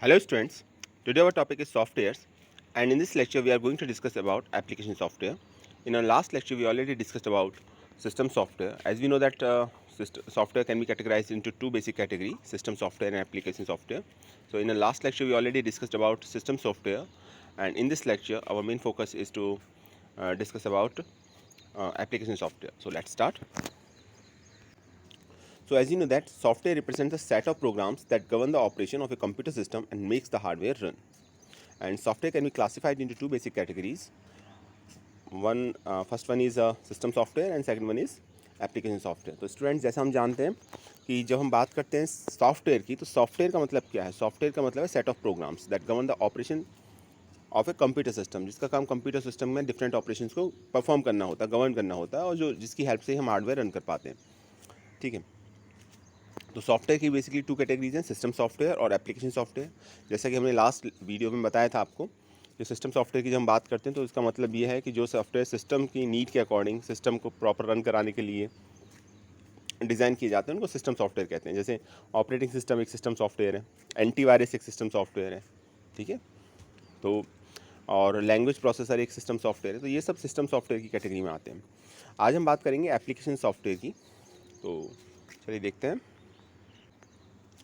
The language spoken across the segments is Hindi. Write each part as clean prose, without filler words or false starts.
Hello students, today our topic is softwares and in this lecture we are going to discuss about application software. In our last lecture we already discussed about system software. As we know that software can be categorized into two basic categories, system software and application software. So in the last lecture we already discussed about system software, and in this lecture our main focus is to discuss about application software. So let's start. So as you know that software represents a set of programs that govern the operation of a computer system and makes the hardware run. And software can be classified into two basic categories. First one is system software and second one is application software. तो स्टूडेंट्स, जैसा हम जानते हैं कि जब हम बात करते हैं सॉफ्टवेयर की, तो सॉफ्टवेयर का मतलब क्या है? सॉफ्टवेयर का मतलब है set of programs that govern the operation of a computer system, जिसका काम कंप्यूटर सिस्टम में डिफरेंट ऑपरेशंस को परफॉर्म करना होता है, गवर्न करना होता है, और जो जिसकी हेल्प से हम हार्डवेयर रन कर पाते हैं. ठीक है. तो सॉफ्टवेयर की बेसिकली टू कैटेगरीज हैं, सिस्टम सॉफ्टवेयर और एप्लीकेशन सॉफ्टवेयर. जैसा कि हमने लास्ट वीडियो में बताया था आपको, जो सिस्टम सॉफ्टवेयर की जब हम बात करते हैं तो इसका मतलब ये है कि जो सॉफ्टवेयर सिस्टम की नीड के अकॉर्डिंग सिस्टम को प्रॉपर रन कराने के लिए डिज़ाइन किए जाते हैं उनको सिस्टम सॉफ्टवेयर कहते हैं. जैसे ऑपरेटिंग सिस्टम एक सिस्टम सॉफ्टवेयर है, एंटीवायरस एक सिस्टम सॉफ्टवेयर है. ठीक है. तो और लैंग्वेज प्रोसेसर एक सिस्टम सॉफ्टवेयर है. तो ये सब सिस्टम सॉफ्टवेयर की कैटेगरी में आते हैं. आज हम बात करेंगे एप्लीकेशन सॉफ्टवेयर की. तो चलिए देखते हैं.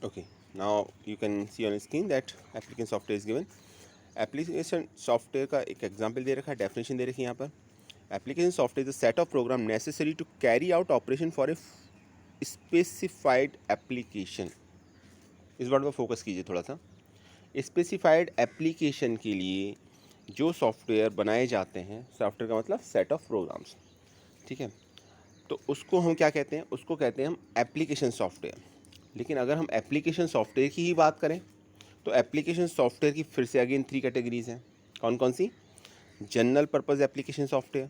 Okay, now you can see on screen that application software is given. Application software का एक एग्जांपल दे रखा है, डेफिनेशन दे रखी है यहाँ पर. Application software is a set of program necessary to carry out operation for a specified application. इस वर्ड पर फोकस कीजिए थोड़ा सा. स्पेसिफाइड एप्लीकेशन के लिए जो सॉफ्टवेयर बनाए जाते हैं, सॉफ्टवेयर का मतलब सेट ऑफ प्रोग्राम्स. ठीक है. तो उसको हम क्या कहते हैं? उसको कहते हैं हम एप्लीकेशन सॉफ्टवेयर. लेकिन अगर हम एप्लीकेशन सॉफ्टवेयर की ही बात करें तो एप्लीकेशन सॉफ्टवेयर की फिर से अगेन थ्री कैटेगरीज हैं. कौन कौन सी? General purpose application software,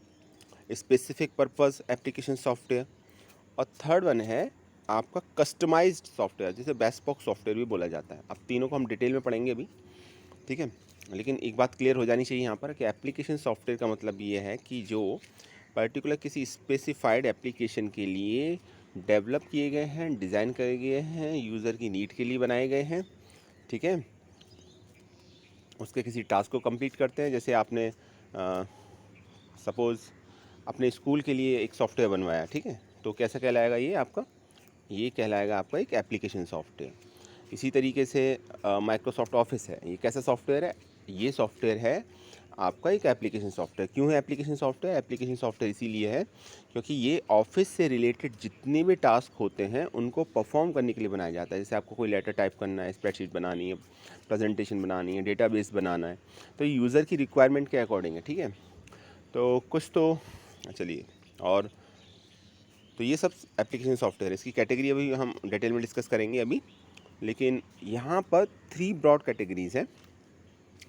specific purpose application software, और थर्ड वन है आपका कस्टमाइज्ड सॉफ्टवेयर, जिसे बेस्पोक सॉफ्टवेयर भी बोला जाता है. अब तीनों को हम डिटेल में पढ़ेंगे अभी. ठीक है. लेकिन एक बात क्लियर हो जानी चाहिए यहाँ पर कि एप्लीकेशन सॉफ्टवेयर का मतलब ये है कि जो पर्टिकुलर किसी स्पेसिफाइड एप्लीकेशन के लिए डेवलप किए गए हैं, डिज़ाइन करे गए हैं, यूज़र की नीड के लिए बनाए गए हैं. ठीक है. उसके किसी टास्क को कंप्लीट करते हैं. जैसे आपने सपोज़ अपने स्कूल के लिए एक सॉफ्टवेयर बनवाया. ठीक है. तो कैसा कहलाएगा ये आपका? ये कहलाएगा आपका एक एप्लीकेशन सॉफ्टवेयर. इसी तरीके से माइक्रोसॉफ्ट ऑफिस है. ये कैसा सॉफ्टवेयर है? ये सॉफ्टवेयर है आपका एक एप्लीकेशन सॉफ्टवेयर. क्यों है एप्लीकेशन सॉफ्टवेयर? एप्लीकेशन सॉफ्टवेयर इसीलिए है क्योंकि ये ऑफिस से रिलेटेड जितने भी टास्क होते हैं उनको परफॉर्म करने के लिए बनाया जाता है. जैसे आपको कोई लेटर टाइप करना है, स्प्रेडशीट बनानी है, प्रेजेंटेशन बनानी है, डेटाबेस बनाना है, तो ये यूज़र की रिक्वायरमेंट के अकॉर्डिंग है. ठीक है. तो कुछ तो चलिए, और तो ये सब एप्लीकेशन सॉफ्टवेयर है. इसकी कैटेगरी अभी हम डिटेल में डिस्कस करेंगे अभी. लेकिन यहाँ पर थ्री ब्रॉड कैटेगरीज हैं.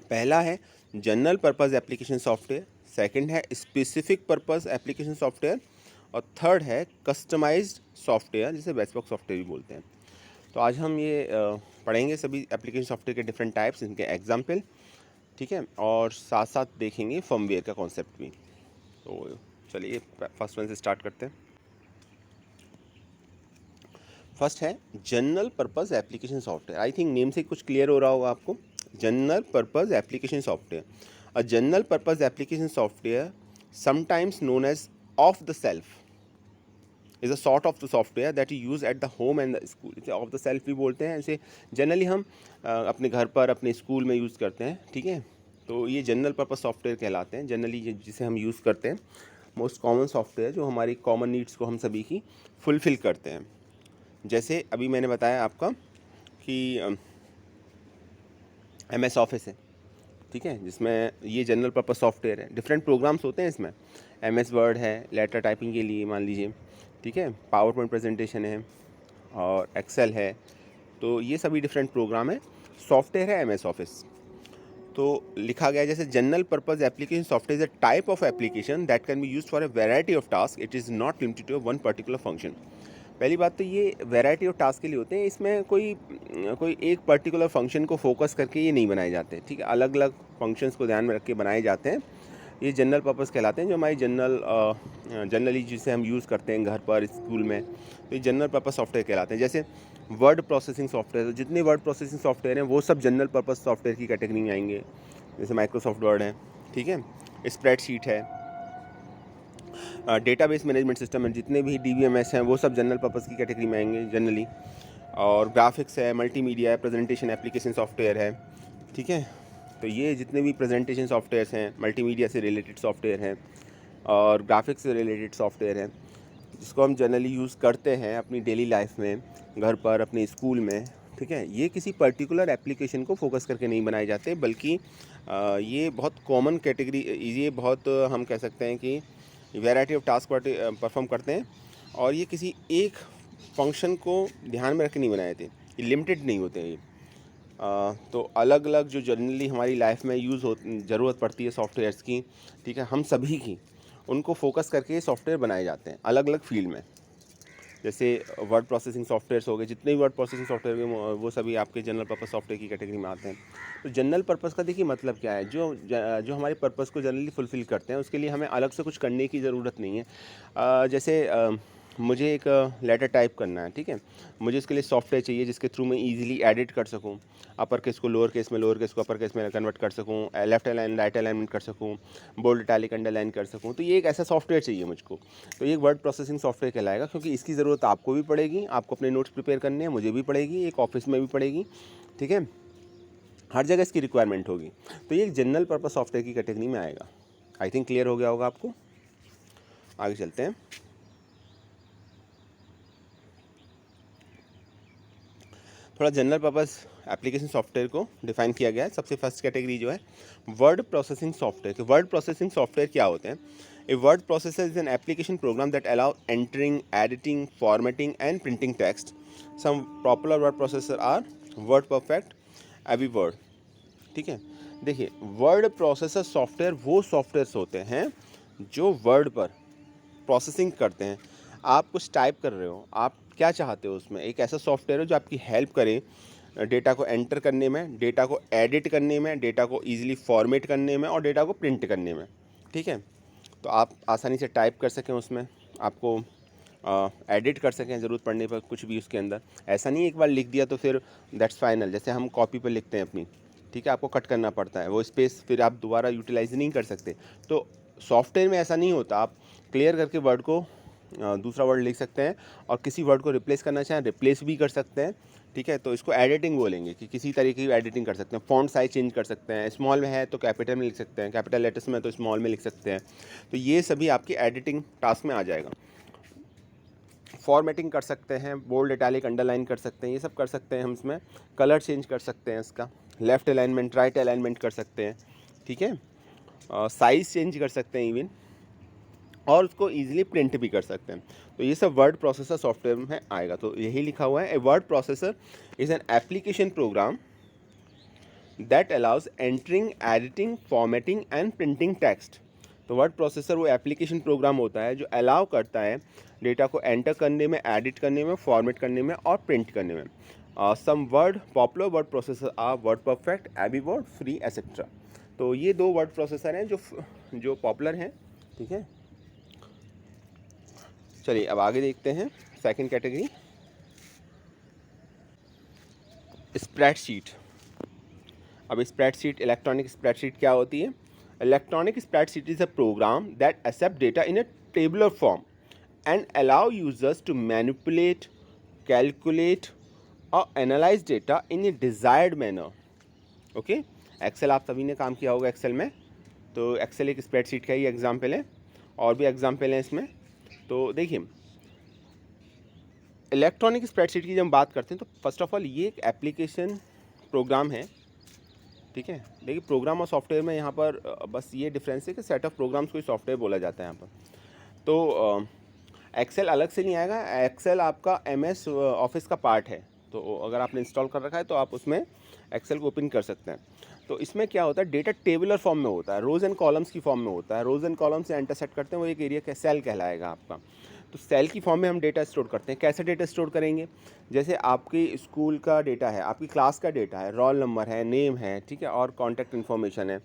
पहला है general purpose application software, second है स्पेसिफिक पर्पज़ एप्लीकेशन सॉफ्टवेयर, और थर्ड है कस्टमाइज्ड सॉफ्टवेयर, जिसे बेस्पोक सॉफ्टवेयर भी बोलते हैं. तो आज हम ये पढ़ेंगे सभी एप्लीकेशन सॉफ्टवेयर के डिफरेंट टाइप्स, इनके एग्जाम्पल. ठीक है. और साथ साथ देखेंगे फर्मवेयर का कॉन्सेप्ट भी. तो चलिए फर्स्ट वन से स्टार्ट करते हैं. फर्स्ट है general purpose application software. I think name से कुछ क्लियर हो रहा होगा आपको. General purpose application software. A general purpose application software, sometimes known as off the shelf, is a sort of the software that you use at the home and the school. इसे ऑफ द सेल्फ भी बोलते हैं. इसे जनरली हम अपने घर पर, अपने स्कूल में यूज़ करते हैं. ठीक है. तो ये जनरल पर्पज़ सॉफ्टवेयर कहलाते हैं जनरली, जिसे हम यूज़ करते हैं. मोस्ट कॉमन सॉफ्टवेयर जो हमारी कॉमन नीड्स को हम सभी की फुलफ़िल करते हैं. जैसे अभी मैंने बताया आपका कि MS ऑफिस है. ठीक है. जिसमें ये जनरल पर्पज़ सॉफ्टवेयर है. डिफरेंट प्रोग्राम्स होते हैं इसमें. MS वर्ड है लेटर टाइपिंग के लिए, मान लीजिए. ठीक है. पावर पॉइंट प्रेजेंटेशन है और एक्सेल है. तो ये सभी डिफरेंट प्रोग्राम है. सॉफ्टवेयर है MS ऑफिस. तो लिखा गया है जैसे general purpose application software is a type of application that can be used for a variety of task. It is not limited to one particular function. पहली बात तो ये वैरायटी ऑफ टास्क के लिए होते हैं. इसमें कोई कोई एक पर्टिकुलर फंक्शन को फोकस करके ये नहीं बनाए जाते. ठीक है. अलग अलग फंक्शंस को ध्यान में रख के बनाए जाते हैं. ये जनरल पर्पज़ कहलाते हैं, जो हमारी जनरली जिसे हम यूज़ करते हैं घर पर, स्कूल में. तो ये जनरल पर्पज़ सॉफ्टवेयर कहलाते हैं. जैसे वर्ड प्रोसेसिंग सॉफ्टवेयर, जितने वर्ड प्रोसेसिंग सॉफ्टवेयर हैं वो सब जनरल पर्पस सॉफ्टवेयर की कैटेगरी में आएंगे, जैसे माइक्रोसॉफ्ट वर्ड है, ठीक है, स्प्रेडशीट है, डेटाबेस मैनेजमेंट सिस्टम है, जितने भी DBMS हैं वो सब जनरल पर्पस की कैटेगरी में आएंगे जनरली, और ग्राफिक्स है, मल्टीमीडिया है, प्रेजेंटेशन एप्लीकेशन सॉफ्टवेयर है, ठीक है। तो ये जितने भी प्रेजेंटेशन सॉफ्टवेयर्स हैं, मल्टीमीडिया से रिलेटेड सॉफ्टवेयर हैं और ग्राफिक्स से रिलेटेड सॉफ्टवेयर हैं, जिसको हम जनरली यूज़ करते हैं अपनी डेली लाइफ में, घर पर, अपने स्कूल में, ठीक है। ये किसी पर्टिकुलर एप्लीकेशन को फोकस करके नहीं बनाए जाते, बल्कि ये बहुत कॉमन कैटेगरी, ये बहुत हम कह सकते हैं कि वैरायटी ऑफ टास्क परफॉर्म करते हैं, और ये किसी एक फंक्शन को ध्यान में रख के नहीं बनाए थे, ये लिमिटेड नहीं होते हैं ये। तो अलग अलग जो जनरली हमारी लाइफ में ज़रूरत पड़ती है सॉफ्टवेयर्स की, ठीक है, हम सभी की, उनको फोकस करके सॉफ्टवेयर बनाए जाते हैं अलग अलग फील्ड में। जैसे वर्ड प्रोसेसिंग सॉफ्टवेयर्स हो गए, जितने भी वर्ड प्रोसेसिंग सॉफ्टवेयर हैं वो सभी आपके जनरल पर्पस सॉफ्टवेयर की कैटेगरी में आते हैं। तो जनरल पर्पस का देखिए मतलब क्या है, जो हमारे पर्पस को जनरली फुलफ़िल करते हैं, उसके लिए हमें अलग से कुछ करने की ज़रूरत नहीं है। जैसे मुझे एक लेटर टाइप करना है, ठीक है, मुझे इसके लिए सॉफ्टवेयर चाहिए जिसके थ्रू मैं ईजिली एडिट कर सकूँ, अपर केस को लोअर केस में, लोअर केस को अपर केस में कन्वर्ट कर सकूँ, लेफ्ट अलाइन राइट अलाइनमेंट कर सकूँ, बोल्ड इटैलिक अंडरलाइन कर सकूँ। तो ये एक ऐसा सॉफ्टवेयर चाहिए मुझको, तो ये वर्ड प्रोसेसिंग सॉफ्टवेयर कहलाएगा, क्योंकि इसकी ज़रूरत आपको भी पड़ेगी, आपको अपने नोट्स प्रिपेयर करने हैं, मुझे भी पड़ेगी, एक ऑफिस में भी पड़ेगी, ठीक है, हर जगह इसकी रिक्वायरमेंट होगी। तो ये एक जनरल पर्पस सॉफ्टवेयर की कैटेगरी में आएगा। आई थिंक क्लियर हो गया होगा आपको। आगे चलते हैं। थोड़ा जनरल पर्पस एप्लीकेशन सॉफ्टवेयर को डिफाइन किया गया है। सबसे फर्स्ट कैटेगरी जो है वर्ड प्रोसेसिंग सॉफ्टवेयर। कि वर्ड प्रोसेसिंग सॉफ्टवेयर क्या होते हैं? A word processor is an application program that allow entering, editing, formatting and printing text. Some popular word processor are word perfect, AbiWord, ठीक है। देखिए, वर्ड प्रोसेसर सॉफ्टवेयर वो सॉफ्टवेयर्स होते हैं जो वर्ड पर प्रोसेसिंग करते हैं। आप कुछ टाइप कर रहे हो, आप क्या चाहते हो उसमें, एक ऐसा सॉफ्टवेयर है जो आपकी हेल्प करे डेटा को एंटर करने में, डेटा को एडिट करने में, डेटा को ईजिली फॉर्मेट करने में और डेटा को प्रिंट करने में, ठीक है। तो आप आसानी से टाइप कर सकें उसमें, आपको एडिट कर सकें ज़रूरत पड़ने पर कुछ भी उसके अंदर। ऐसा नहीं एक बार लिख दिया तो फिर दैट्स फाइनल। जैसे हम कॉपी पर लिखते हैं अपनी, ठीक है, आपको कट करना पड़ता है, वो स्पेस फिर आप दोबारा यूटिलाइज नहीं कर सकते। तो सॉफ्टवेयर में ऐसा नहीं होता, आप क्लियर करके वर्ड को दूसरा वर्ड लिख सकते हैं, और किसी वर्ड को रिप्लेस करना चाहें रिप्लेस भी कर सकते हैं, ठीक है। तो इसको एडिटिंग बोलेंगे, कि किसी तरीके की एडिटिंग कर सकते हैं। फॉन्ट साइज चेंज कर सकते हैं, स्मॉल में है तो कैपिटल में लिख सकते हैं, कैपिटल लेटर्स में तो स्मॉल में लिख सकते हैं। तो ये सभी आपकी एडिटिंग टास्क में आ जाएगा। फॉर्मेटिंग कर सकते हैं, बोल्ड इटैलिक अंडरलाइन कर सकते हैं, ये सब कर सकते हैं हम इसमें। कलर चेंज कर सकते हैं इसका, लेफ़्ट अलाइनमेंट राइट अलाइनमेंट कर सकते हैं, ठीक है, साइज़ चेंज कर सकते हैं इवन, और उसको ईजिली प्रिंट भी कर सकते हैं। तो ये सब वर्ड प्रोसेसर सॉफ्टवेयर में आएगा। तो यही लिखा हुआ है, ए word processor is an application program that allows entering, editing, formatting and printing text. तो वर्ड प्रोसेसर वो एप्लीकेशन प्रोग्राम होता है जो अलाउ करता है डेटा को एंटर करने में, एडिट करने में, फॉर्मेट करने में और प्रिंट करने में। Some word popular word processor are word perfect, AbiWord, free, etcetera. तो ये दो वर्ड प्रोसेसर हैं जो पॉपुलर हैं, ठीक है। चलिए अब आगे देखते हैं सेकंड कैटेगरी, स्प्रेडशीट। अब स्प्रेडशीट, इलेक्ट्रॉनिक स्प्रेडशीट क्या होती है? Electronic spreadsheet is a program that accept data in a tabular form and allow users to manipulate, calculate और analyse data in a desired manner. Okay, Excel आप सभी ने काम किया होगा एक्सेल में, तो एक्सेल एक स्प्रेडशीट का ही एग्जाम्पल है, और भी एग्जाम्पल हैं इसमें। तो देखिए, इलेक्ट्रॉनिक स्प्रेडशीट की जब हम बात करते हैं तो फर्स्ट ऑफ ऑल ये एक एप्लीकेशन प्रोग्राम है, ठीक है। देखिए, प्रोग्राम और सॉफ्टवेयर में यहाँ पर बस ये डिफरेंस है कि सेट ऑफ प्रोग्राम्स को सॉफ्टवेयर बोला जाता है यहाँ पर। तो एक्सेल अलग से नहीं आएगा, एक्सेल आपका MS ऑफिस का पार्ट है। तो अगर आपने इंस्टॉल कर रखा है तो आप उसमें एक्सेल को ओपन कर सकते हैं। तो इसमें क्या होता है, डेटा टेबुलर फॉर्म में होता है, रोज़ एंड कॉलम्स की फॉर्म में होता है। रोज़ एंड कॉलम से एंटर सेट करते हैं, वो एक एरिया का सेल कहलाएगा आपका। तो सेल की फॉर्म में हम डेटा स्टोर करते हैं। कैसे डेटा स्टोर करेंगे? जैसे आपके स्कूल का डेटा है, आपकी क्लास का डेटा है, रोल नंबर है, नेम है, ठीक है, और कॉन्टैक्ट इन्फॉर्मेशन है।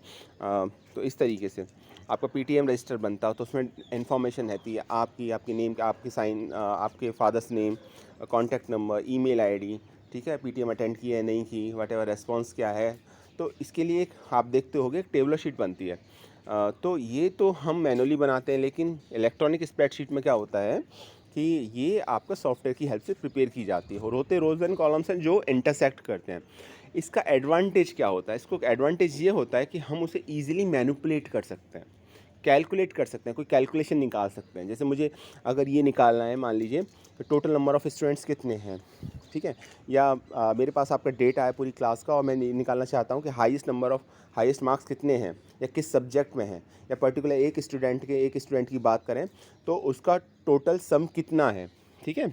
तो इस तरीके से आपका पीटीएम रजिस्टर बनता हो तो उसमें इन्फॉर्मेशन रहती है आपकी, आपकी नेम, आपकी साइन, आपके father's name, contact number, email ID, ठीक है, पीटीएम अटेंड की है नहीं की, व्हाटएवर रेस्पॉन्स क्या है। तो इसके लिए एक आप देखते होगे एक टेबलर शीट बनती है। तो ये तो हम मैनुअली बनाते हैं, लेकिन इलेक्ट्रॉनिक स्प्रेडशीट में क्या होता है कि ये आपका सॉफ्टवेयर की हेल्प से प्रिपेयर की जाती है और होते रोज़ एंड कॉलम्स हैं जो इंटरसेक्ट करते हैं। इसका एडवांटेज क्या होता है? इसको एडवांटेज ये होता है कि हम उसे ईजिली मैनिपुलेट कर सकते हैं, कैलकुलेट कर सकते हैं, कोई कैलकुलेशन निकाल सकते हैं। जैसे मुझे अगर ये निकालना है, मान लीजिए टोटल नंबर ऑफ़ स्टूडेंट्स कितने हैं, ठीक है, या मेरे पास आपका डेटा है पूरी क्लास का और मैं निकालना चाहता हूँ कि हाईएस्ट मार्क्स कितने हैं या किस सब्जेक्ट में हैं, या पर्टिकुलर एक स्टूडेंट की बात करें तो उसका टोटल सम कितना है, ठीक है।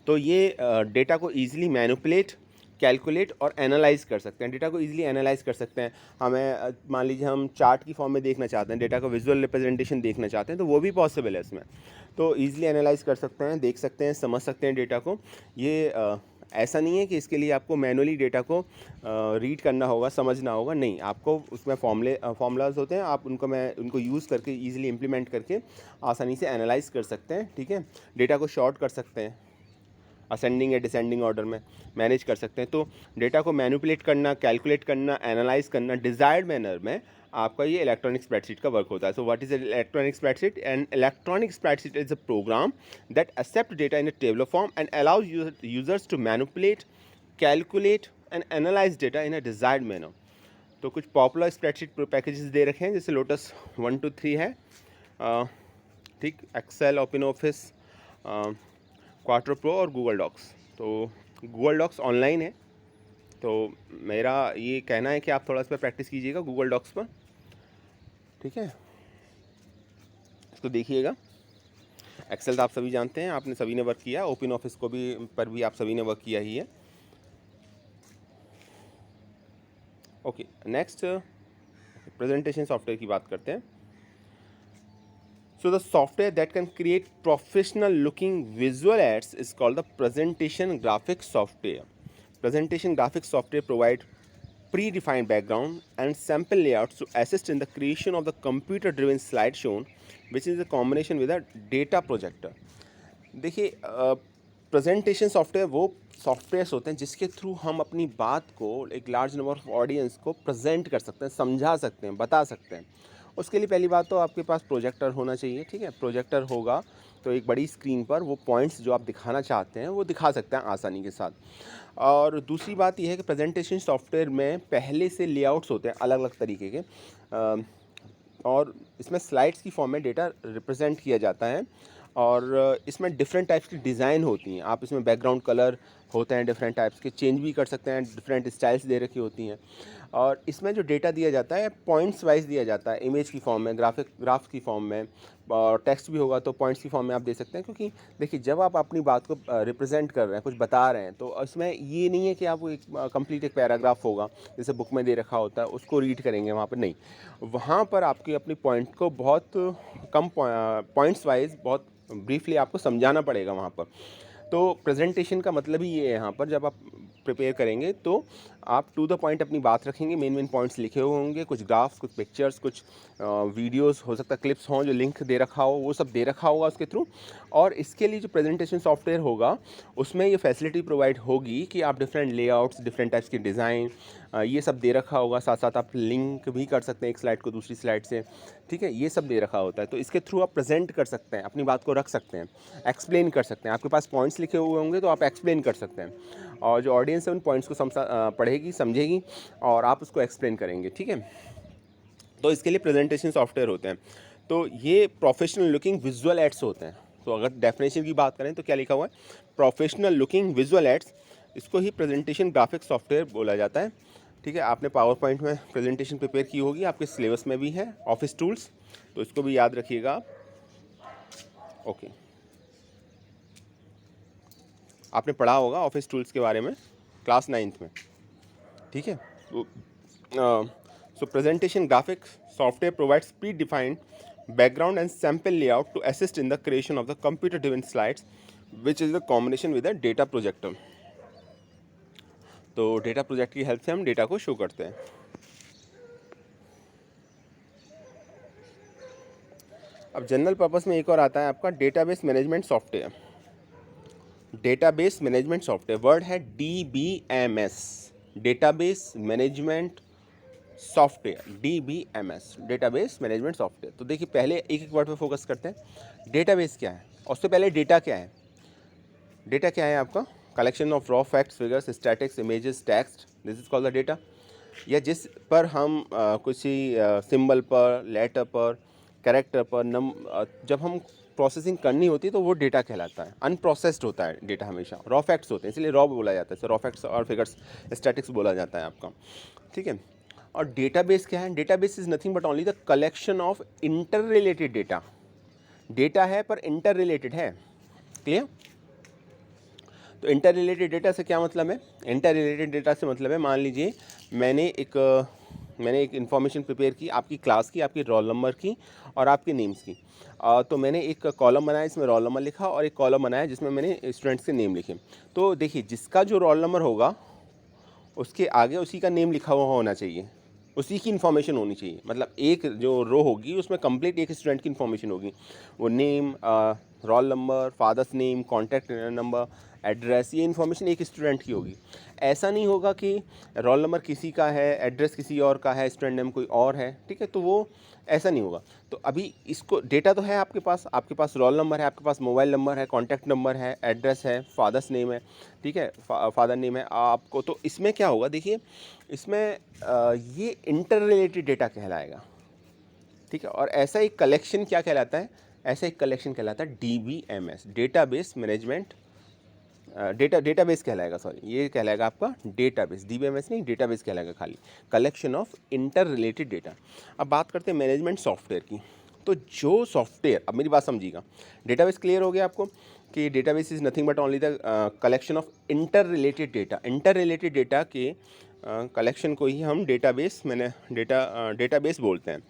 तो ये डेटा को ईजिली मैनिपुलेट, कैलकुलेट और एनालाइज़ कर सकते हैं। डेटा को ईजिली एनालाइज़ कर सकते हैं। हमें मान लीजिए हम चार्ट की फॉर्म में देखना चाहते हैं, डेटा का विजुअल रिप्रेजेंटेशन देखना चाहते हैं, तो वो भी पॉसिबल है इसमें। तो ईजिली एनालाइज़ कर सकते हैं, देख सकते हैं, समझ सकते हैं डेटा को। ये ऐसा नहीं है कि इसके लिए आपको मैनुअली डेटा को रीड करना होगा, समझना होगा, नहीं, आपको उसमें फार्मूलाज होते हैं, आप उनको यूज़ करके ईजिली इम्प्लीमेंट करके आसानी से एनालाइज़ कर सकते हैं, ठीक है। डेटा को शॉर्ट कर सकते हैं, असेंडिंग या डिसेंडिंग ऑर्डर में मैनेज कर सकते हैं। तो डेटा को मैनिपुलेट करना, कैलकुलेट करना, एनालाइज करना डिज़ायर्ड मैनर में आपका ये इलेक्ट्रॉनिक स्प्रेडशीट का वर्क होता है। So what is electronic spreadsheet? And electronic spreadsheet is a program that accept data in a tabular form and allows users to manipulate, calculate and analyse data in a desired manner. तो कुछ पॉपुलर स्प्रेडशीट पैकेजेस दे रखे हैं, जैसे लोटस 1 to 3 है, ठीक, Excel, open office, Quattro pro और गूगल डॉक्स। तो गूगल डॉक्स ऑनलाइन है, तो मेरा ये कहना है कि आप थोड़ा इस पर प्रैक्टिस कीजिएगा गूगल डॉक्स पर, ठीक है। इसको देखिएगा। एक्सेल तो आप सभी जानते हैं, आपने सभी ने वर्क किया, ओपन ऑफिस को भी पर भी आप सभी ने वर्क किया ही है। ओके, नेक्स्ट प्रेजेंटेशन सॉफ्टवेयर की बात करते हैं। So the software that can create professional looking visual ads is called the presentation graphics software. Presentation graphics software provide predefined background and sample layouts to assist in the creation of the computer driven slide shown, which is a combination with a data projector. देखिए, प्रेजेंटेशन सॉफ्टवेयर वो सॉफ्टवेयर्स होते हैं जिसके थ्रू हम अपनी बात को एक लार्ज नंबर ऑफ ऑडियंस को प्रेजेंट कर सकते हैं, समझा सकते हैं, बता सकते हैं। उसके लिए पहली बात तो आपके पास प्रोजेक्टर होना चाहिए, ठीक है। प्रोजेक्टर होगा तो एक बड़ी स्क्रीन पर वो पॉइंट्स जो आप दिखाना चाहते हैं वो दिखा सकते हैं आसानी के साथ। और दूसरी बात यह है कि प्रेजेंटेशन सॉफ्टवेयर में पहले से लेआउट्स होते हैं अलग अलग तरीके के, और इसमें स्लाइड्स की फॉर्म में डेटा रिप्रेजेंट किया जाता है, और इसमें डिफरेंट टाइप्स की डिज़ाइन होती हैं। आप इसमें बैकग्राउंड कलर होते हैं डिफरेंट टाइप्स के, चेंज भी कर सकते हैं, डिफरेंट स्टाइल्स दे रखी होती हैं। और इसमें जो डेटा दिया जाता है पॉइंट्स वाइज दिया जाता है, इमेज की फॉर्म में, ग्राफ की फॉर्म में, और टेक्स्ट भी होगा तो पॉइंट्स की फॉर्म में आप दे सकते हैं। क्योंकि देखिए, जब आप अपनी बात को रिप्रेजेंट कर रहे हैं, कुछ बता रहे हैं, तो इसमें ये नहीं है कि आप एक कंप्लीट एक पैराग्राफ होगा जैसे बुक में दे रखा होता है उसको रीड करेंगे, वहाँ पर नहीं। वहाँ पर आपके अपनी पॉइंट को बहुत कम पॉइंट्स वाइज बहुत ब्रीफली आपको समझाना पड़ेगा वहाँ पर। तो प्रेजेंटेशन का मतलब ही ये है, यहाँ पर जब आप प्रिपेयर करेंगे तो आप टू द पॉइंट अपनी बात रखेंगे, मेन पॉइंट्स लिखे हुए होंगे, कुछ ग्राफ्स, कुछ पिक्चर्स, कुछ वीडियोस, हो सकता है क्लिप्स हों जो लिंक दे रखा हो, वो सब दे रखा होगा उसके थ्रू। और इसके लिए जो प्रेजेंटेशन सॉफ्टवेयर होगा उसमें ये फैसिलिटी प्रोवाइड होगी कि आप डिफरेंट लेआउट्स, डिफरेंट टाइप्स की डिज़ाइन, ये सब दे रखा होगा। साथ साथ आप लिंक भी कर सकते हैं एक स्लाइड को दूसरी स्लाइड से, ठीक है, ये सब दे रखा होता है। तो इसके थ्रू आप प्रेजेंट कर सकते हैं, अपनी बात को रख सकते हैं, एक्सप्लेन कर सकते हैं। आपके पास पॉइंट्स लिखे हुए होंगे तो आप एक्सप्लेन कर सकते हैं, और जो ऑडियंस है उन पॉइंट्स को पढ़ेगी, समझेगी, और आप उसको एक्सप्लेन करेंगे, ठीक है। तो इसके लिए प्रेजेंटेशन सॉफ्टवेयर होते हैं। तो ये प्रोफेशनल लुकिंग विजुअल एड्स होते हैं। तो अगर डेफिनेशन की बात करें तो क्या लिखा हुआ है? प्रोफेशनल लुकिंग विजुअल एड्स, इसको ही प्रेजेंटेशन ग्राफिक्स सॉफ्टवेयर बोला जाता है, ठीक है। आपने पावर पॉइंट में प्रेजेंटेशन प्रिपेयर की होगी, आपके सिलेबस में भी है ऑफिस टूल्स, तो इसको भी याद रखिएगा आप। ओके, आपने पढ़ा होगा ऑफिस टूल्स के बारे में क्लास 9th में, ठीक है। तो so presentation graphics software provides predefined background and sample layout to assist in the creation of the computer driven slides, which is the combination with a data projector. तो डेटा प्रोजेक्ट की हेल्प से हम डेटा को शो करते हैं. अब जनरल पर्पस में एक और आता है आपका database management software. Database management software word है DBMS, database management software, DBMS, database management software. तो देखिए पहले एक एक वर्ड पे फोकस करते हैं. डेटाबेस क्या है, और उससे पहले डेटा क्या है. डेटा क्या है आपका, collection of raw facts, figures, statics, images, text, this is called the data. या जिस पर हम कुछ ही सिंबल पर, लेटर पर, कैरेक्टर पर जब हम प्रोसेसिंग करनी होती है तो वो डेटा कहलाता है. अनप्रोसेस्ड होता है डेटा हमेशा. रॉ फैक्ट्स होते हैं इसलिए रॉ बोला जाता है. रॉ फैक्ट्स और फिगर्स, स्टैटिक्स बोला जाता है आपका. ठीक है. और डेटाबेस क्या है, database is nothing but only the collection of inter related data. Data है पर इंटर रिलेटेड है. क्लियर. तो इंटर रिलेटेड डेटा से क्या मतलब है, इंटर रिलेटेड डेटा से मतलब है मान लीजिए मैंने एक इन्फॉर्मेशन प्रिपेयर की आपकी क्लास की, आपकी रोल नंबर की और आपके नेम्स की. तो मैंने एक कॉलम बनाया, इसमें रोल नंबर लिखा, और एक कॉलम बनाया जिसमें मैंने स्टूडेंट्स के नेम लिखे. तो देखिए जिसका जो रोल नंबर होगा उसके आगे उसी का नेम लिखा हुआ होना चाहिए, उसी की इन्फॉर्मेशन होनी चाहिए. मतलब एक जो रो होगी उसमें कंप्लीट एक स्टूडेंट की इन्फॉर्मेशन होगी. वो name, roll number, father's name, contact number, address, ये इन्फॉर्मेशन एक स्टूडेंट की होगी. ऐसा नहीं होगा कि रोल नंबर किसी का है, एड्रेस किसी और का है, स्टूडेंट नेम कोई और है. ठीक है. तो वो ऐसा नहीं होगा. तो अभी इसको डेटा तो है आपके पास रोल नंबर है, आपके पास मोबाइल नंबर है, कॉन्टैक्ट नंबर है, एड्रेस है, फादर्स नेम है. ठीक है. फादर नेम है आपको. तो इसमें क्या होगा, देखिए इसमें ये इंटर रिलेटेड डेटा कहलाएगा. ठीक है. और ऐसा एक कलेक्शन क्या कहलाता है, ऐसा एक कलेक्शन कहलाता है DBMS, डेटाबेस मैनेजमेंट डेटाबेस कहलाएगा. सॉरी, ये कहलाएगा आपका डेटाबेस. DBMS नहीं, डेटाबेस कहलाएगा खाली, collection of inter related data. अब बात करते हैं मैनेजमेंट सॉफ्टवेयर की. तो जो सॉफ्टवेयर, अब मेरी बात समझिएगा, डेटाबेस क्लियर हो गया आपको कि database is nothing but only the collection of inter related data. Inter related data के कलेक्शन को ही हम डेटाबेस बोलते हैं.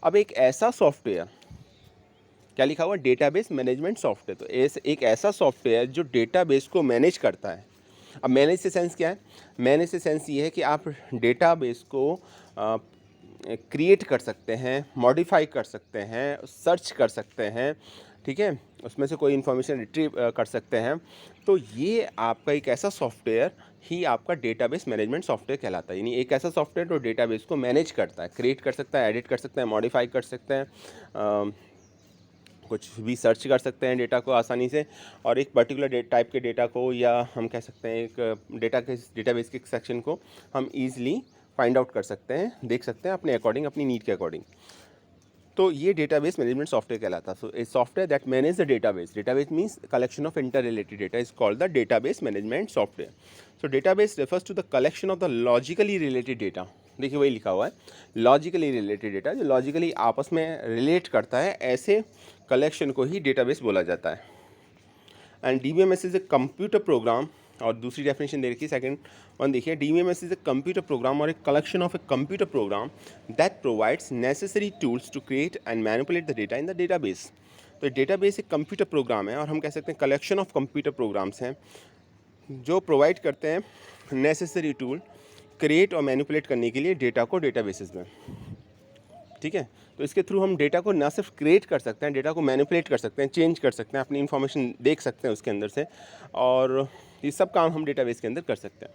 अब एक ऐसा सॉफ्टवेयर, क्या लिखा हुआ, डेटाबेस मैनेजमेंट सॉफ्टवेयर. तो एक ऐसा सॉफ्टवेयर जो डेटाबेस को मैनेज करता है. अब मैनेज से सेंस क्या है, मैनेज से सेंस ये है कि आप डेटाबेस को क्रिएट कर सकते हैं, मॉडिफाई कर सकते हैं, सर्च कर सकते हैं. ठीक है. उसमें से कोई इन्फॉर्मेशन रिट्रीव कर सकते हैं. तो ये आपका एक ऐसा सॉफ्टवेयर ही आपका डेटाबेस मैनेजमेंट सॉफ्टवेयर कहलाता है. यानी एक ऐसा सॉफ्टवेयर जो डेटाबेस को मैनेज करता है, क्रिएट कर सकता है, एडिट कर सकता है, मॉडिफाई कर सकते हैं, कुछ भी सर्च कर सकते हैं डेटा को आसानी से, और एक पर्टिकुलर टाइप के डेटा को, या हम कह सकते हैं एक डेटाबेस के सेक्शन को हम ईज़िली फाइंड आउट कर सकते हैं, देख सकते हैं अपने अकॉर्डिंग, अपनी नीड के अकॉर्डिंग. तो ये डेटाबेस मैनेजमेंट सॉफ्टवेयर कहलाता है. So a software that manage the database. Database means collection of inter related data is called the database management software. So database refers to the collection of the logically related data. देखिए वही लिखा हुआ है, लॉजिकली रिलेटेड डेटा, जो लॉजिकली आपस में रिलेट करता है, ऐसे कलेक्शन को ही डेटाबेस बोला जाता है. And DBMS is a computer program. और दूसरी डेफिनेशन दे रखी है, सेकंड वन देखिए, DBMS is a computer program और a collection of a computer program that provides necessary tools to create and manipulate the data in the database. तो डेटाबेस एक कंप्यूटर प्रोग्राम है, और हम कह सकते हैं कलेक्शन ऑफ कंप्यूटर प्रोग्राम्स हैं जो प्रोवाइड करते हैं नेसेसरी टूल क्रिएट और मैनिपुलेट करने के लिए डेटा को डेटाबेसेस में. ठीक है. तो इसके थ्रू हम डेटा को ना सिर्फ क्रिएट कर सकते हैं, डेटा को मैनिपुलेट कर सकते हैं, चेंज कर सकते हैं, अपनी इन्फॉर्मेशन देख सकते हैं उसके अंदर से, और ये सब काम हम डेटाबेस के अंदर कर सकते हैं.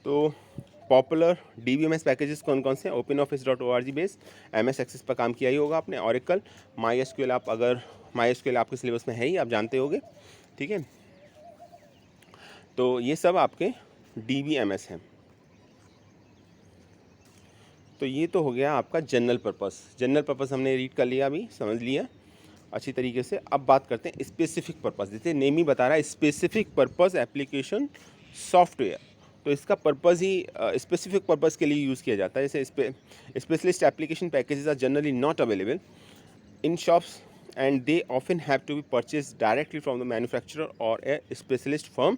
तो पॉपुलर DBMS पैकेजेस कौन कौन से हैं, OpenOffice.org बेस, MS एक्सेस पर काम किया ही होगा आपने, Oracle, MySQL. आप अगर MySQL आपके सिलेबस में है ही, आप जानते होंगे. ठीक है. तो ये सब आपके DBMS हैं. तो ये तो हो गया आपका जनरल पर्पस. जनरल पर्पस हमने रीड कर लिया, अभी समझ लिया अच्छी तरीके से. अब बात करते हैं स्पेसिफिक पर्पस. जैसे नेम ही बता रहा है, स्पेसिफिक पर्पस एप्लीकेशन सॉफ्टवेयर. तो इसका पर्पस ही स्पेसिफिक पर्पस के लिए यूज़ किया जाता है. जैसे specialist application packages are generally not available in shops and they often have to be purchase directly from the manufacturer और a specialist firm.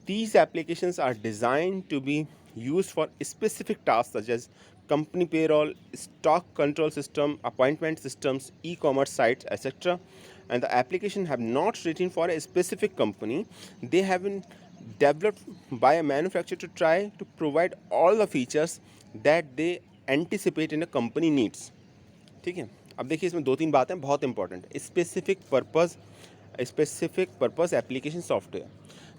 These applications are designed to be used for specific tasks such as company payroll, stock control system, appointment systems, e-commerce sites, etc. And the application have not written for a specific company. They have been developed by a manufacturer to try to provide all the features that they anticipate in a company needs. ठीक है, अब देखिए इसमें दो तीन बातें बहुत important. Specific purpose application software,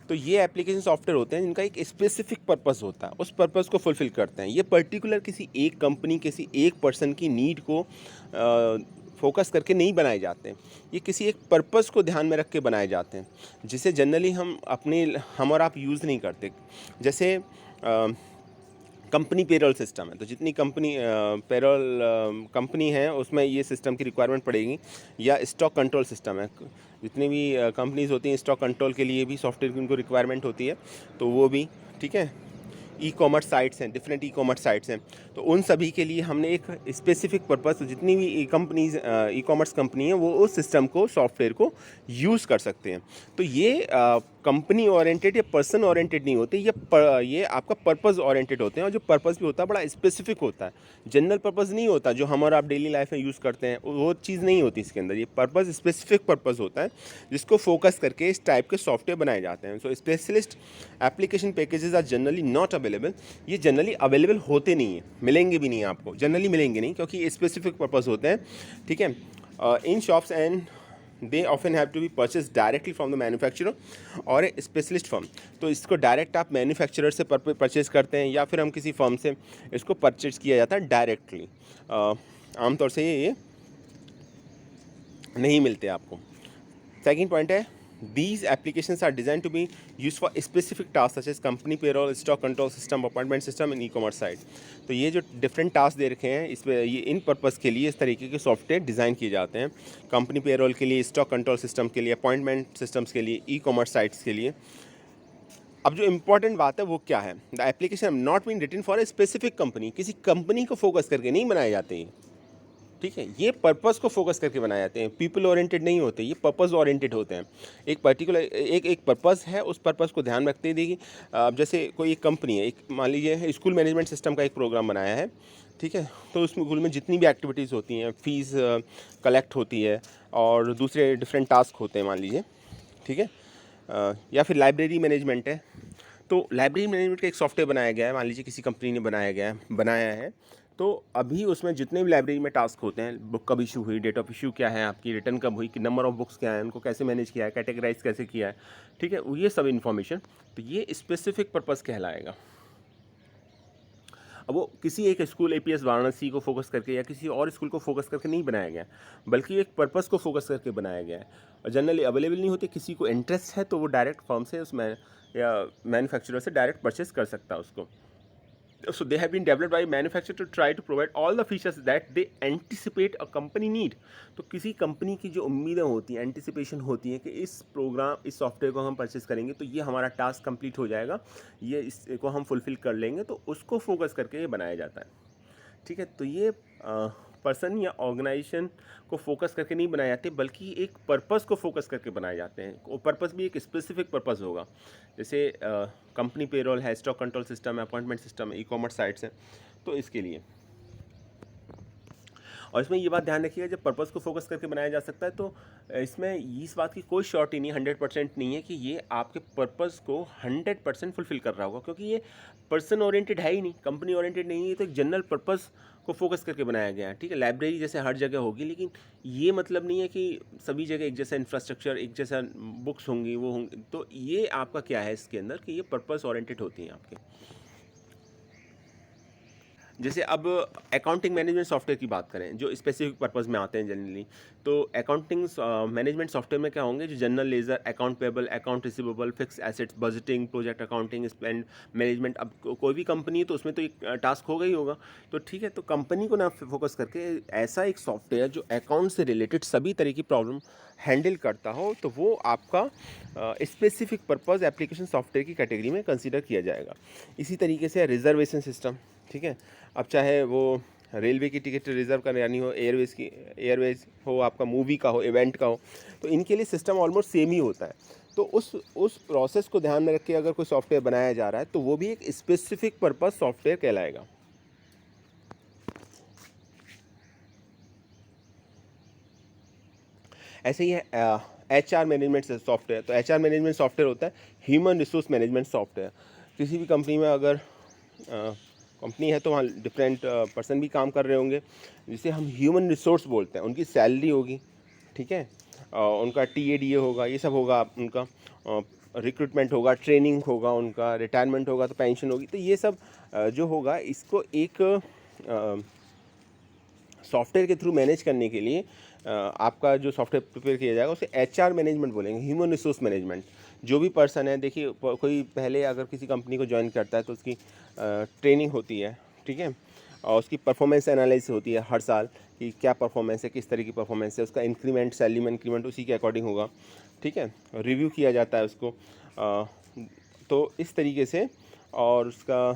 तो ये एप्लीकेशन सॉफ्टवेयर होते हैं जिनका एक स्पेसिफिक पर्पस होता है, उस पर्पस को फुलफ़िल करते हैं। ये पर्टिकुलर किसी एक कंपनी, किसी एक पर्सन की नीड को फोकस करके नहीं बनाए जाते हैं। ये किसी एक पर्पस को ध्यान में रख के बनाए जाते हैं, जिसे जनरली हम और आप यूज़ नहीं करते। जैसे कंपनी पेरोल सिस्टम है, तो जितनी पेरोल कंपनी है उसमें ये सिस्टम की रिक्वायरमेंट पड़ेगी। या स्टॉक कंट्रोल सिस्टम है, जितनी भी कंपनीज़ होती हैं स्टॉक कंट्रोल के लिए भी सॉफ्टवेयर की उनको रिक्वायरमेंट होती है, तो वो भी ठीक है। ई कॉमर्स साइट्स हैं, डिफरेंट ई कॉमर्स साइट्स हैं, तो उन सभी के लिए हमने एक स्पेसिफिक पर्पस, जितनी भी ई कॉमर्स कंपनी है वो उस सिस्टम को, सॉफ्टवेयर को यूज़ कर सकते हैं। तो ये कंपनी ओरिएंटेड या पर्सन ओरिएंटेड नहीं होते, ये आपका पर्पस ओरिएंटेड होते हैं। और जो पर्पस भी होता है बड़ा स्पेसिफिक होता है, जनरल पर्पस नहीं होता जो हम और आप डेली लाइफ में यूज़ करते हैं, वो चीज़ नहीं होती इसके अंदर। ये पर्पस स्पेसिफिक पर्पस होता है जिसको फोकस करके इस टाइप के सॉफ्टवेयर बनाए जाते हैं। So specialist application packages are generally not available. ये जनरली अवेलेबल होते नहीं हैं, मिलेंगे भी नहीं आपको, जनरली मिलेंगे नहीं, क्योंकि ये स्पेसिफिक पर्पस होते हैं। ठीक है, in shops and they often have to be purchase directly from the manufacturer और ए स्पेशलिस्ट फर्म। तो इसको डायरेक्ट आप मैन्युफैक्चरर से परचेज करते हैं या फिर हम किसी फर्म से इसको परचेज किया जाता है डायरेक्टली। आमतौर से ये नहीं मिलते आपको। सेकेंड पॉइंट है, these applications are designed to be used for specific tasks such as company payroll, stock control system, appointment system and e-commerce site। तो ये जो डिफरेंट टास्क दे रखे हैं इस पर, ये इन पर्पस के लिए इस तरीके के सॉफ्टवेयर डिज़ाइन किए जाते हैं। कंपनी पेरोल के लिए, स्टॉक कंट्रोल सिस्टम के लिए, अपॉइंटमेंट सिस्टम्स के लिए, ई-कॉमर्स साइट्स के लिए। अब जो इम्पॉर्टेंट बात है वो क्या है, the application have not been written for a specific company. किसी कंपनी को फोकस करके नहीं बनाए जाते हैं, ठीक है। ये पर्पस को फोकस करके बनाए जाते हैं, पीपल ओरिएंटेड नहीं होते, ये पर्पस ओरिएंटेड होते हैं। एक पर्टिकुलर एक पर्पस है, उस पर्पस को ध्यान रखते देखिए। अब जैसे कोई एक कंपनी है, एक मान लीजिए स्कूल मैनेजमेंट सिस्टम का एक प्रोग्राम बनाया है, ठीक है। तो उस स्कूल में जितनी भी एक्टिविटीज़ होती हैं, फीस कलेक्ट होती है और दूसरे डिफरेंट टास्क होते हैं मान लीजिए, ठीक है। या फिर लाइब्रेरी मैनेजमेंट है, तो लाइब्रेरी मैनेजमेंट का एक सॉफ्टवेयर बनाया गया है, मान लीजिए किसी कंपनी ने बनाया है। तो अभी उसमें जितने भी लाइब्रेरी में टास्क होते हैं, बुक कब इशू हुई, डेट ऑफ इशू क्या है आपकी, रिटर्न कब हुई, कि नंबर ऑफ बुक्स क्या है, उनको कैसे मैनेज किया है, कैटेगराइज कैसे किया है, ठीक है, ये सब इन्फॉर्मेशन, तो ये स्पेसिफिक पर्पस कहलाएगा। अब वो किसी एक स्कूल APS वाराणसी को फोकस करके या किसी और स्कूल को फोकस करके नहीं बनाया गया, बल्कि एक पर्पस को फोकस करके बनाया गया है। और जनरली अवेलेबल नहीं होते, किसी को इंटरेस्ट है तो वो डायरेक्ट फर्म से या मैन्युफैक्चरर से डायरेक्ट परचेस कर सकता है उसको। So they have been developed by manufacturer to try to provide all the features that they anticipate a company need। तो किसी कंपनी की जो उम्मीदें होती हैं, एंटिसिपेशन होती है कि इस सॉफ्टवेयर को हम परचेस करेंगे तो ये हमारा टास्क कंप्लीट हो जाएगा, ये इसको हम फुलफिल कर लेंगे, तो उसको फोकस करके ये बनाया जाता है, ठीक है। तो ये पर्सन या ऑर्गेनाइजेशन को फोकस करके नहीं बनाए जाते, बल्कि एक पर्पस को फोकस करके बनाए जाते हैं। वो पर्पस भी एक स्पेसिफिक पर्पस होगा। जैसे कंपनी पेरोल है, स्टॉक कंट्रोल सिस्टम है, अपॉइंटमेंट सिस्टम है, ई-कॉमर्स साइट्स हैं, तो इसके लिए। और इसमें ये बात ध्यान रखिएगा, जब पर्पस को फोकस करके बनाया जा सकता है तो इसमें इस बात की कोई श्योरिटी नहीं, 100% नहीं है कि ये आपके पर्पस को 100% फुलफिल कर रहा होगा, क्योंकि ये पर्सन ओरिएंटेड है ही नहीं, कंपनी ओरिएंटेड नहीं है, तो एक जनरल पर्पस को फोकस करके बनाया गया है, ठीक है। लाइब्रेरी जैसे हर जगह होगी, लेकिन ये मतलब नहीं है कि सभी जगह एक जैसा इंफ्रास्ट्रक्चर, एक जैसा बुक्स होंगी, वो होंगी। तो ये आपका क्या है इसके अंदर कि ये पर्पस ओरिएंटेड होती हैं आपके। जैसे अब अकाउंटिंग मैनेजमेंट सॉफ्टवेयर की बात करें, जो स्पेसिफिक पर्पस में आते हैं जनरली, तो अकाउंटिंग मैनेजमेंट सॉफ्टवेयर में क्या होंगे, जो general ledger, account payable, account receivable, fix assets, budgeting, project accounting, spend management. अब कोई भी कंपनी है तो उसमें तो एक टास्क होगा ही होगा, तो ठीक है। तो कंपनी को ना फोकस करके ऐसा एक सॉफ्टवेयर जो अकाउंट से रिलेटेड सभी तरह की प्रॉब्लम हैंडल करता हो, तो वो आपका स्पेसिफिक पर्पस एप्लीकेशन सॉफ्टवेयर की कैटेगरी में कंसिडर किया जाएगा। इसी तरीके से रिजर्वेशन सिस्टम, ठीक है। अब चाहे वो रेलवे की टिकट रिज़र्व करनी हो, एयरवेज हो, आपका मूवी का हो, इवेंट का हो, तो इनके लिए सिस्टम ऑलमोस्ट सेम ही होता है। तो उस प्रोसेस को ध्यान में रख के अगर कोई सॉफ्टवेयर बनाया जा रहा है तो वो भी एक स्पेसिफिक पर्पस सॉफ्टवेयर कहलाएगा। ऐसे ही है HR मैनेजमेंट सॉफ्टवेयर। तो HR मैनेजमेंट सॉफ्टवेयर होता है ह्यूमन रिसोर्स मैनेजमेंट सॉफ्टवेयर। किसी भी कंपनी में अगर कंपनी है तो वहाँ डिफरेंट पर्सन भी काम कर रहे होंगे, जिसे हम ह्यूमन रिसोर्स बोलते हैं। उनकी सैलरी होगी, ठीक है, उनका TADA होगा, ये सब होगा, उनका रिक्रूटमेंट होगा, ट्रेनिंग होगा, उनका रिटायरमेंट होगा तो पेंशन होगी। तो ये सब जो होगा इसको एक सॉफ्टवेयर के थ्रू मैनेज करने के लिए आपका जो सॉफ्टवेयर प्रिपेयर किया जाएगा उसे HR मैनेजमेंट बोलेंगे, ह्यूमन रिसोर्स मैनेजमेंट। जो भी पर्सन है, देखिए कोई पहले अगर किसी कंपनी को ज्वाइन करता है तो उसकी ट्रेनिंग होती है, ठीक है, और उसकी परफॉर्मेंस एनालिसिस होती है हर साल कि क्या परफॉर्मेंस है, किस तरह की परफॉर्मेंस है, उसका इंक्रीमेंट, सैलरी में इंक्रीमेंट उसी के अकॉर्डिंग होगा, ठीक है, रिव्यू किया जाता है उसको। तो इस तरीके से, और उसका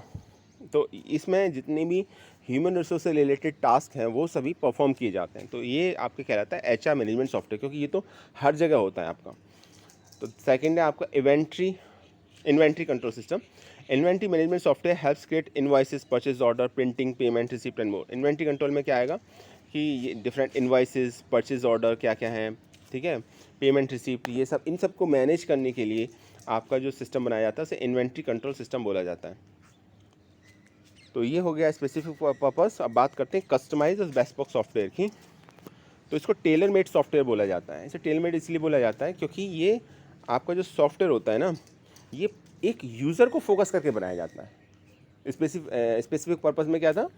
तो इसमें जितने भी ह्यूमन रिसोर्स से रिलेटेड टास्क हैं वो सभी परफॉर्म किए जाते हैं। तो ये आपके कहलाता है HR मैनेजमेंट सॉफ्टवेयर, क्योंकि ये तो हर जगह होता है आपका। तो सेकंड है आपका inventory control system. Inventory management software helps create invoices, purchase order, printing, payment, receipt and more. Inventory control में क्या आएगा कि ये डिफरेंट इनवॉइसेस, परचेज ऑर्डर क्या क्या हैं, ठीक है, पेमेंट, रिसिप्ट, ये सब, इन सब को मैनेज करने के लिए आपका जो सिस्टम बनाया जाता है उसे इन्वेंट्री कंट्रोल सिस्टम बोला जाता है। तो ये हो गया स्पेसिफिक पर्पस। अब बात करते हैं कस्टमाइज और बेस्पोक सॉफ्टवेयर की। तो इसको टेलर मेड सॉफ्टवेयर बोला जाता है। इसे टेलर मेड इसलिए बोला जाता है क्योंकि ये आपका जो सॉफ्टवेयर होता है ना, ये एक यूज़र को फोकस करके बनाया जाता है। स्पेसिफिक पर्पस में क्या था,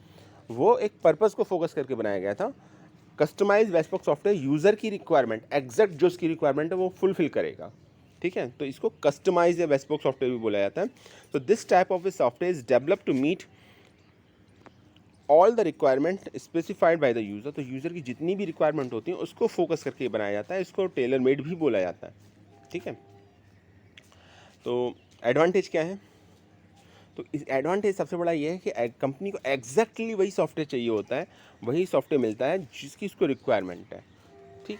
वो एक पर्पस को फोकस करके बनाया गया था। कस्टमाइज बेस्पोक सॉफ्टवेयर यूज़र की रिक्वायरमेंट, एग्जैक्ट जो उसकी रिक्वायरमेंट है वो फुलफिल करेगा, ठीक है। तो इसको कस्टमाइज या बेस्पोक सॉफ्टवेयर भी बोला जाता है। तो this type of software is develop to meet all the requirement specified by the user. तो यूज़र की जितनी भी रिक्वायरमेंट होती है उसको फोकस करके बनाया जाता है। इसको टेलर मेड भी बोला जाता है, ठीक है। तो एडवांटेज क्या है, तो इस एडवांटेज सबसे बड़ा ये है कि कंपनी को एग्जैक्टली वही सॉफ्टवेयर चाहिए होता है, वही सॉफ्टवेयर मिलता है जिसकी उसको रिक्वायरमेंट है, ठीक।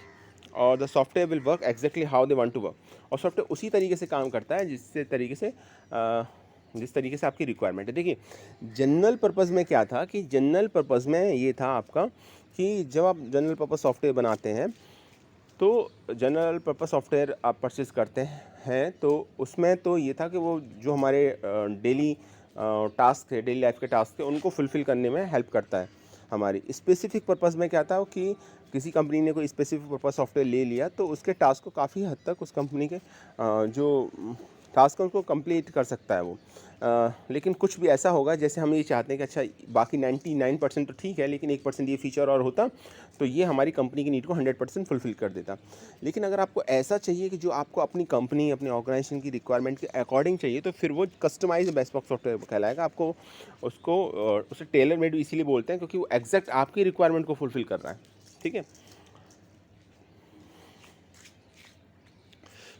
और the software will work exactly how they want to work. और सॉफ्टवेयर उसी तरीके से काम करता है जिस तरीके से आपकी रिक्वायरमेंट है। देखिए जनरल पर्पज़ में क्या था कि जनरल पर्पज़ में ये था आपका कि जब आप जनरल पर्पज़ सॉफ्टवेयर बनाते हैं तो जनरल पर्पज़ सॉफ्टवेयर आप परचेज़ करते हैं तो उसमें तो ये था कि वो जो हमारे डेली टास्क थे, डेली लाइफ के टास्क थे, उनको फुलफ़िल करने में हेल्प करता है। हमारी स्पेसिफिक पर्पज़ में क्या था कि किसी कंपनी ने कोई स्पेसिफिक पर्पज़ सॉफ्टवेयर ले लिया तो उसके टास्क को काफ़ी हद तक उस कंपनी के जो टास्क है उनको कंप्लीट कर सकता है वो। लेकिन कुछ भी ऐसा होगा जैसे हम ये चाहते हैं कि अच्छा बाकी 99% तो ठीक है, लेकिन 1% ये फीचर और होता तो ये हमारी कंपनी की नीड को 100% फुलफ़िल कर देता। लेकिन अगर आपको ऐसा चाहिए कि जो आपको अपनी कंपनी, अपनी ऑर्गेनाइजेशन की रिक्वायरमेंट के अकॉर्डिंग चाहिए, तो फिर वो कस्टमाइज बेस्पोक सॉफ्टवेयर कहलाएगा। आपको उसे टेलर मेड इसीलिए बोलते हैं क्योंकि वो एग्जैक्ट आपकी रिक्वायरमेंट को फुलफ़िल कर रहा है, ठीक है।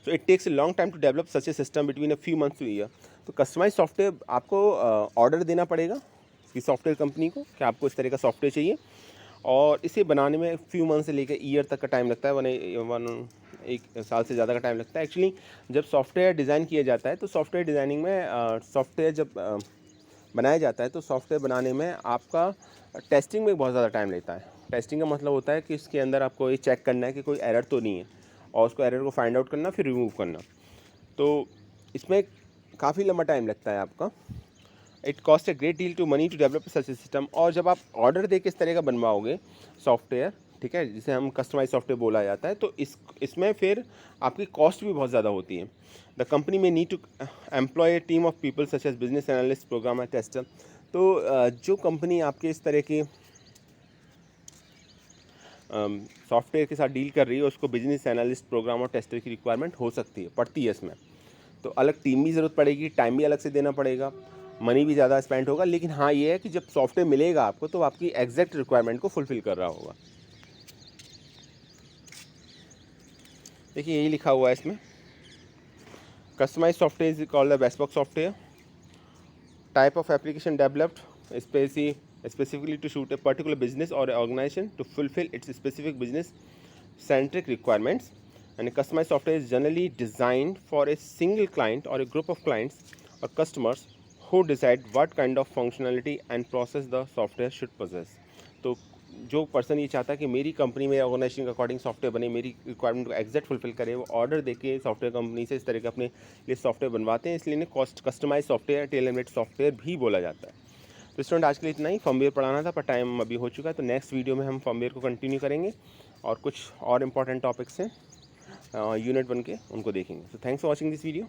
So it takes a long time to develop such a system between a few months to a year. तो कस्टमाइज सॉफ्टवेयर आपको ऑर्डर देना पड़ेगा कि सॉफ्टवेयर कंपनी को कि आपको इस तरह का सॉफ्टवेयर चाहिए, और इसे बनाने में फ्यू मंथ से लेकर ईयर तक का टाइम लगता है, एक साल से ज़्यादा का टाइम लगता है। एक्चुअली जब सॉफ्टवेयर डिज़ाइन किया जाता है तो सॉफ्टवेयर डिज़ाइनिंग में सॉफ्टवेयर जब बनाया जाता है तो सॉफ्टवेयर बनाने में आपका टेस्टिंग में बहुत ज़्यादा टाइम लेता है। टेस्टिंग का मतलब होता है कि इसके अंदर आपको ये चेक करना है कि कोई एरर तो नहीं है, और उसको एरर को फाइंड आउट करना, फिर रिमूव करना। तो इसमें काफ़ी लंबा टाइम लगता है आपका। It cost a great deal to money to develop such system. और जब आप ऑर्डर दे के इस तरह का बनवाओगे सॉफ्टवेयर, ठीक है, जिसे हम कस्टमाइज सॉफ्टवेयर बोला जाता है, तो इसमें फिर आपकी कॉस्ट भी बहुत ज़्यादा होती है। The company may need to employ a team of people such as business analyst, programmer, tester. तो जो कंपनी आपके इस तरह की सॉफ्टवेयर के साथ डील कर रही है उसको बिजनेस एनालिस्ट, प्रोग्राम और टेस्टर की रिक्वायरमेंट हो सकती है, पड़ती है इसमें। तो अलग टीम भी ज़रूरत पड़ेगी, टाइम भी अलग से देना पड़ेगा, मनी भी ज़्यादा स्पेंड होगा। लेकिन हाँ ये है कि जब सॉफ्टवेयर मिलेगा आपको तो आपकी एग्जैक्ट रिक्वायरमेंट को फुलफ़िल कर रहा होगा। देखिए यही लिखा हुआ है इसमें, customise software is called the bespoke software, type of application developed specifically to suit a particular business or organization to fulfill its specific business centric requirements. And a customized software is generally designed for a single client or a group of clients or customers who decide what kind of functionality and process the software should possess. तो जो पर्सन ये चाहता है कि मेरी कंपनी में ऑर्गेनाइजेशन के अकॉर्डिंग सॉफ्टवेयर बने, मेरी रिक्वायरमेंट को एग्जैक्ट फुलफिल करे, वो ऑर्डर देके सॉफ्टवेयर कंपनी से इस तरह के अपने लिए सॉफ्टवेयर बनवाते हैं, इसलिए इन्हें customise software, tailor made software भी बोला जाता है। तो स्टूडेंट आज के लिए इतना ही, फर्मवेयर पढ़ाना था पर टाइम अभी हो चुका है, तो नेक्स्ट वीडियो में हम फर्मवेयर को कंटिन्यू करेंगे और कुछ और इम्पॉर्टेंट टॉपिक्स हैं यूनिट 1 के, उनको देखेंगे। So thanks for watching this video.